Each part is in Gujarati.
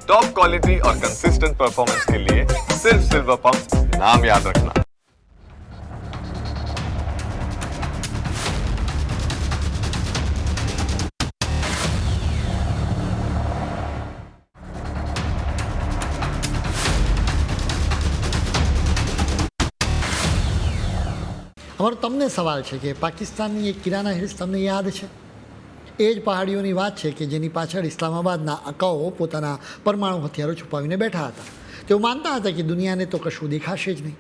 टॉप क्वालिटी और कंसिस्टेंट परफॉर्मेंस के लिए सिर्फ सिल्वर पंप नाम याद रखना। અમારો તમને સવાલ છે કે પાકિસ્તાનની એક કિરાના હિલ્સ તમને યાદ છે? એ જ પહાડીઓની વાત છે કે જેની પાછળ ઇસ્લામાબાદના આકાઓ પોતાના પરમાણુ હથિયારો છુપાવીને બેઠા હતા. તેઓ માનતા હતા કે દુનિયાને તો કશું દેખાશે જ નહીં.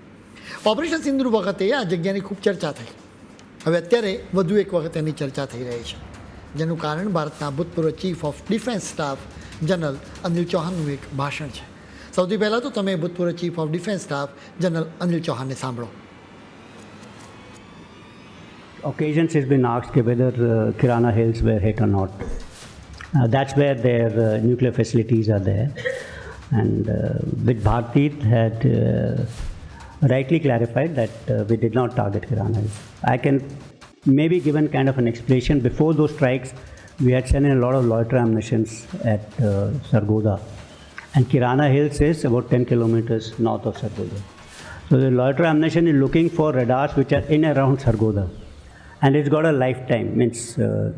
ઓપરેશન સિંદૂર વખતે આ જગ્યાની ખૂબ ચર્ચા થઈ. હવે અત્યારે વધુ એક વખત એની ચર્ચા થઈ રહી છે, જેનું કારણ ભારતના ભૂતપૂર્વ chief of defence staff general Anil ચૌહાણનું એક ભાષણ છે. સૌથી પહેલાં તો તમે ભૂતપૂર્વ chief of defence staff general Anil ચૌહાણને સાંભળો. Occasions has been asked whether Kirana Hills were hit or not. That's where their nuclear facilities are there. And which Bharti had rightly clarified that we did not target Kirana Hills. I can maybe give an kind of an explanation. Before those strikes, we had sent in a lot of loiter ammunitions at Sargodha. And Kirana Hills is about 10 kilometers north of Sargodha. So the loiter ammunition is looking for radars which are in around Sargodha. And it's got a lifetime, means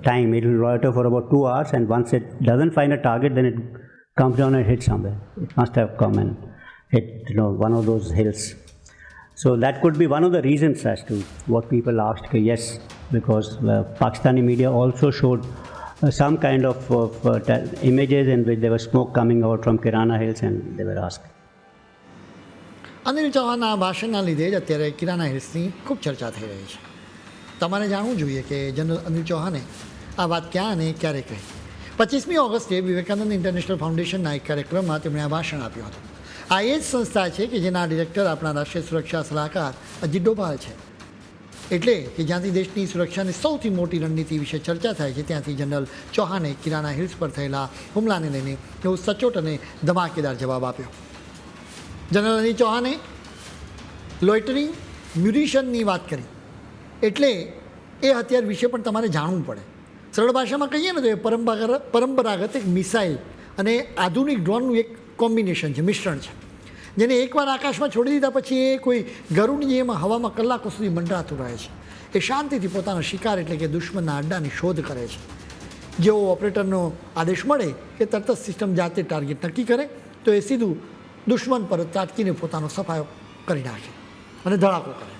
time. It will loiter for about 2 hours, and once it doesn't find a target, then it comes down and hits somewhere. It must have come and hit, one of those hills. So that could be one of the reasons as to what people asked. Yes, because Pakistani media also showed some kind of images in which there was smoke coming out from Kirana Hills, and they were asked. Anil ચૌહાણના ભાષણના લીધે જ અત્યારે કિરાના હિલ્સની ખૂબ ચર્ચા થઈ રહી છે. તમારે જાણવું જોઈએ કે જનરલ અનિલ ચૌહાણે આ વાત ક્યાં અને ક્યારે કહી. 25મી ઓગસ્ટે વિવેકાનંદ ઇન્ટરનેશનલ ફાઉન્ડેશનના એક કાર્યક્રમમાં તેમણે આ ભાષણ આપ્યું હતું. આ એ જ સંસ્થા છે કે જેના ડિરેક્ટર આપણા રાષ્ટ્રીય સુરક્ષા સલાહકાર અજીત ડોભાલ છે. એટલે કે જ્યાંથી દેશની સુરક્ષાની સૌથી મોટી રણનીતિ વિશે ચર્ચા થાય છે, ત્યાંથી જનરલ ચૌહાણે કિરાના હિલ્સ પર થયેલા હુમલાને લઈને એવો સચોટ અને ધમાકેદાર જવાબ આપ્યો. જનરલ અનિલ ચૌહાણે લોઇટરિંગ મ્યુનિશનની વાત કરી. એટલે એ હથિયાર વિશે પણ તમારે જાણવું પડે. સરળ ભાષામાં કહીએ ને તો એ પરંપરાગત એક મિસાઇલ અને આધુનિક ડ્રોનનું એક કોમ્બિનેશન છે, મિશ્રણ છે, જેને એકવાર આકાશમાં છોડી દીધા પછી એ કોઈ ગરુડની એમાં હવામાં કલાકો સુધી મંડરાતું રહે છે. એ શાંતિથી પોતાનો શિકાર એટલે કે દુશ્મનના અડ્ડાની શોધ કરે છે. જેવો ઓપરેટરનો આદેશ મળે કે તરત જ સિસ્ટમ જાતે ટાર્ગેટ નક્કી કરે તો એ સીધું દુશ્મન પર તાટકીને પોતાનો સફાયો કરી નાખે અને ધડાકો કરે.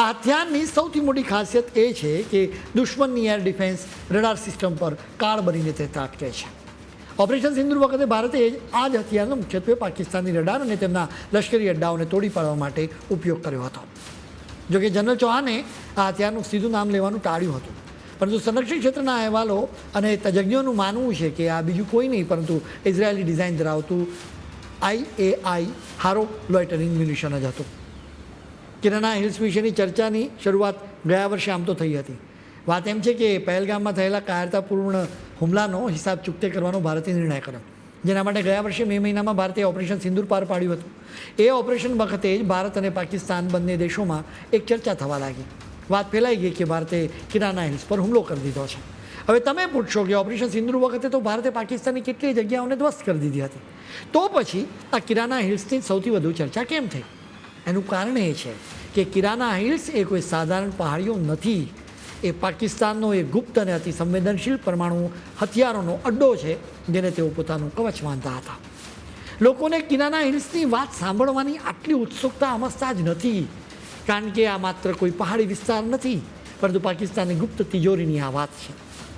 આ હથિયારની સૌથી મોટી ખાસિયત એ છે કે દુશ્મનની એર ડિફેન્સ રડાર સિસ્ટમ પર કાળ બનીને તે ત્રાટકે છે. ઓપરેશન સિંદૂર વખતે ભારતે આ જ હથિયારનો મુખ્યત્વે પાકિસ્તાની રડાર અને તેમના લશ્કરી અડ્ડાઓને તોડી પાડવા માટે ઉપયોગ કર્યો હતો. જોકે જનરલ ચૌહાણે આ હથિયારનું સીધું નામ લેવાનું ટાળ્યું હતું, પરંતુ સંરક્ષણ ક્ષેત્રના અહેવાલો અને તજજ્ઞોનું માનવું છે કે આ બીજું કોઈ નહીં પરંતુ ઇઝરાયેલી ડિઝાઇન ધરાવતું IAI હારો લોઇટરિંગ મ્યુનિશન જ હતું. કિરાના હિલ્સ વિશેની ચર્ચાની શરૂઆત ગયા વર્ષે આમ તો થઈ હતી. વાત એમ છે કે પહેલગામમાં થયેલા કાયરતાપૂર્ણ હુમલાનો હિસાબ ચૂકતે કરવાનો ભારતે નિર્ણય કર્યો, જેના માટે ગયા વર્ષે મે મહિનામાં ભારતે ઓપરેશન સિંદૂર પાર પાડ્યું હતું. એ ઓપરેશન વખતે જ ભારત અને પાકિસ્તાન બંને દેશોમાં એક ચર્ચા થવા લાગી. વાત ફેલાઈ ગઈ કે ભારતે કિરાના હિલ્સ પર હુમલો કરી દીધો છે. હવે તમે પૂછશો કે ઓપરેશન સિંદૂર વખતે તો ભારતે પાકિસ્તાનની કેટલી જગ્યાઓને ધ્વસ્ત કરી દીધી હતી, તો પછી આ કિરાના હિલ્સની સૌથી વધુ ચર્ચા કેમ થઈ? એનું કારણ એ છે કે કિરાના હિલ્સ એ કોઈ સાધારણ પહાડીઓ નથી. એ પાકિસ્તાનનો એક ગુપ્ત અને અતિ સંવેદનશીલ પરમાણુ હથિયારોનો અડ્ડો છે, જેને તેઓ પોતાનું કવચ માનતા હતા. લોકોને કિરાના હિલ્સની વાત સાંભળવાની આટલી ઉત્સુકતા અમસ્તા જ નથી, કારણ કે આ માત્ર કોઈ પહાડી વિસ્તાર નથી, પરંતુ પાકિસ્તાનની ગુપ્ત તિજોરીની આ વાત છે,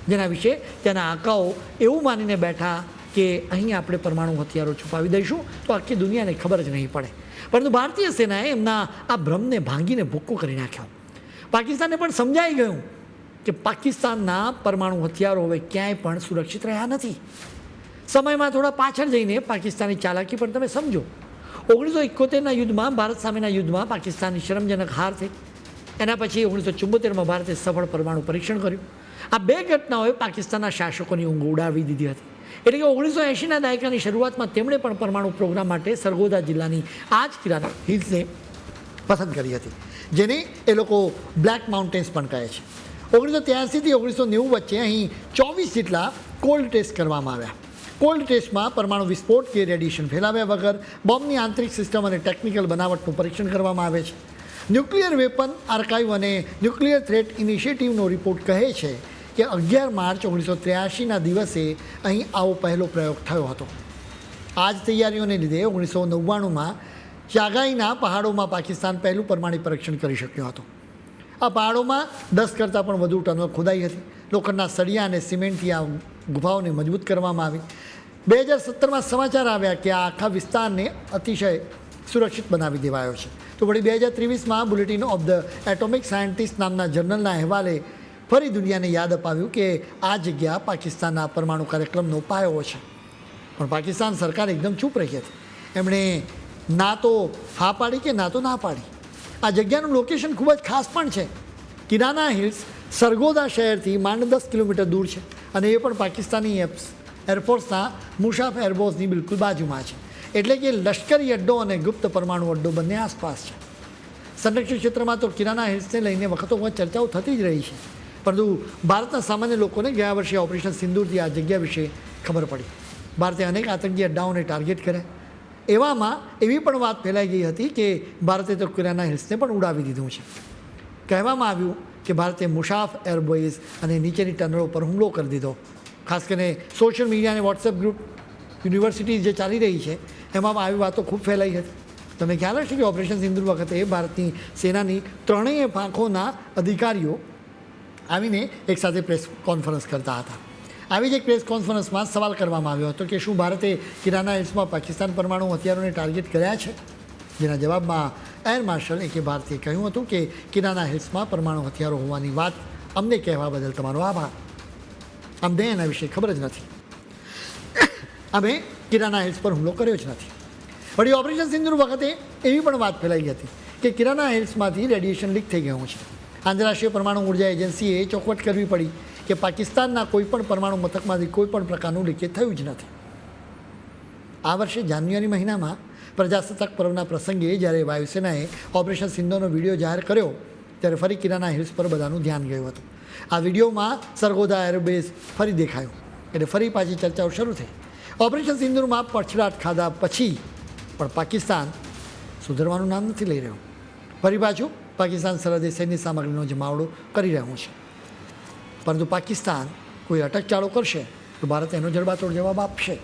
જેના વિશે તેના આકાઓ એવું માનીને બેઠા કે અહીં આપણે પરમાણુ હથિયારો છુપાવી દઈશું તો આખી દુનિયાને ખબર જ નહીં પડે. પરંતુ ભારતીય સેનાએ એમના આ ભ્રમને ભાંગીને ભૂક્કો કરી નાખ્યો. પાકિસ્તાનને પણ સમજાઈ ગયું કે પાકિસ્તાનના પરમાણુ હથિયારો હવે ક્યાંય પણ સુરક્ષિત રહ્યા નથી. સમયમાં થોડા પાછળ જઈને પાકિસ્તાની ચાલાકી પણ તમે સમજો. 1971ના યુદ્ધમાં, ભારત સામેના યુદ્ધમાં પાકિસ્તાનની શરમજનક હાર થઈ. એના પછી 1974માં ભારતે સફળ પરમાણુ પરીક્ષણ કર્યું. આ બે ઘટનાઓએ પાકિસ્તાનના શાસકોની ઊંઘ ઉડાવી દીધી હતી. એટલે કે 1980ના દાયકાની શરૂઆતમાં તેમણે પણ પરમાણુ પ્રોગ્રામ માટે સરગોદા જિલ્લાની આ જ કિરાના હિલ્સને પસંદ કરી હતી, જેને એ લોકો બ્લેક માઉન્ટેન્સ પણ કહે છે. 1983થી 1990 વચ્ચે અહીં 24 જેટલા કોલ્ડ ટેસ્ટ કરવામાં આવ્યા. કોલ્ડ ટેસ્ટમાં પરમાણુ વિસ્ફોટ કે રેડિયેશન ફેલાવ્યા વગર બોમ્બની આંતરિક સિસ્ટમ અને ટેકનિકલ બનાવટનું પરીક્ષણ કરવામાં આવે છે. ન્યુક્લિયર વેપન આર્કાઇવ અને ન્યુક્લિયર થ્રેટ ઇનિશિયેટિવનો રિપોર્ટ કહે છે કે 11 માર્ચ 1983ના દિવસે અહીં આવો પહેલો પ્રયોગ થયો હતો. આ જ તૈયારીઓને લીધે 1999માં ચાગાઈના પહાડોમાં પાકિસ્તાન પહેલું પરમાણુ પરીક્ષણ કરી શક્યો હતો. આ પહાડોમાં 10 કરતાં પણ વધુ ટનલ ખોદાઈ હતી. લોખંડના સળિયા અને સિમેન્ટથી આ ગુફાઓને મજબૂત કરવામાં આવી. 2017માં સમાચાર આવ્યા કે આ આખા વિસ્તારને અતિશય સુરક્ષિત બનાવી દેવાયો છે. તો વળી 2023માં bulletin of the atomic scientist નામના જર્નલના અહેવાલે ફરી દુનિયાને યાદ અપાવ્યું કે આ જગ્યા પાકિસ્તાનના પરમાણુ કાર્યક્રમનો પાયો છે. પણ પાકિસ્તાન સરકાર એકદમ ચૂપ રહી હતી. એમણે ના તો હા પાડી કે ના તો ના પાડી. આ જગ્યાનું લોકેશન ખૂબ જ ખાસ પણ છે. કિરાના હિલ્સ સરગોદા શહેરથી માંડ 10 કિલોમીટર દૂર છે અને એ પણ પાકિસ્તાની એરફોર્સના મુશાફ એરબોઝની બિલકુલ બાજુમાં છે. એટલે કે લશ્કરી અડ્ડો અને ગુપ્ત પરમાણુ અડ્ડો બંને આસપાસ છે. સંરક્ષણ ક્ષેત્રમાં તો કિરાના હિલ્સને લઈને વખતો વખત ચર્ચાઓ થતી જ રહી છે. પરંતુ ભારતના સામાન્ય લોકોને ગયા વર્ષે ઓપરેશન સિંદૂરથી આ જગ્યા વિશે ખબર પડી. ભારતે અનેક આતંકી અડ્ડાઓને ટાર્ગેટ કર્યા. એવામાં એવી પણ વાત ફેલાઈ ગઈ હતી કે ભારતે તો કિરાના હિલ્સને પણ ઉડાવી દીધું છે. કહેવામાં આવ્યું કે ભારતે મુશાફ એરબેઝ અને નીચેની ટનલો પર હુમલો કરી દીધો. ખાસ કરીને સોશિયલ મીડિયા અને વોટ્સએપ ગ્રુપ યુનિવર્સિટી જે ચાલી રહી છે એમાં આવી વાતો ખૂબ ફેલાઈ હતી. તમને ખ્યાલ હશે કે ઓપરેશન સિંદૂર વખતે ભારતની સેનાની ત્રણેય પાંખોના અધિકારીઓ આવીને એકસાથે પ્રેસ કોન્ફરન્સ કરતા હતા. આવી જ એક પ્રેસ કોન્ફરન્સમાં સવાલ કરવામાં આવ્યો હતો કે શું ભારતે કિરાના હિલ્સમાં પાકિસ્તાન પરમાણુ હથિયારોને ટાર્ગેટ કર્યા છે? જેના જવાબમાં એર માર્શલ એ કે ભારતીએ કહ્યું હતું કે કિરાના હિલ્સમાં પરમાણુ હથિયારો હોવાની વાત અમને કહેવા બદલ તમારો આભાર. અમને એના વિશે ખબર જ નથી. અમે કિરાના હિલ્સ પર હુમલો કર્યો જ નથી. વળી ઓપરેશન સિંદૂર વખતે એવી પણ વાત ફેલાઈ હતી કે કિરાના હિલ્સમાંથી રેડિયેશન લીક થઈ ગયું છે. આંતરરાષ્ટ્રીય પરમાણુ ઉર્જા એજન્સીએ ચોખવટ કરવી પડી કે પાકિસ્તાનના કોઈપણ પરમાણુ મથકમાંથી કોઈપણ પ્રકારનું લીકેજ થયું જ નથી. આ વર્ષે જાન્યુઆરી મહિનામાં પ્રજાસત્તાક પર્વના પ્રસંગે જ્યારે વાયુસેનાએ ઓપરેશન સિંદૂરનો વિડીયો જાહેર કર્યો ત્યારે ફરી કિરાના હિલ્સ પર બધાનું ધ્યાન ગયું હતું. આ વિડીયોમાં સરગોદા એરબેઝ ફરી દેખાયો એટલે ફરી પાછી ચર્ચાઓ શરૂ થઈ. ઓપરેશન સિંદૂરમાં પછડાટ ખાધા પછી પણ પાકિસ્તાન સુધરવાનું નામ નથી લઈ રહ્યું. ફરી પાછું પાકિસ્તાન સરહદે સૈન્ય સામગ્રીનો જમાવડો કરી રહ્યું છે. પરંતુ પાકિસ્તાન કોઈ અટકચાળો કરશે તો ભારત એનો જડબાતોડ જવાબ આપશે.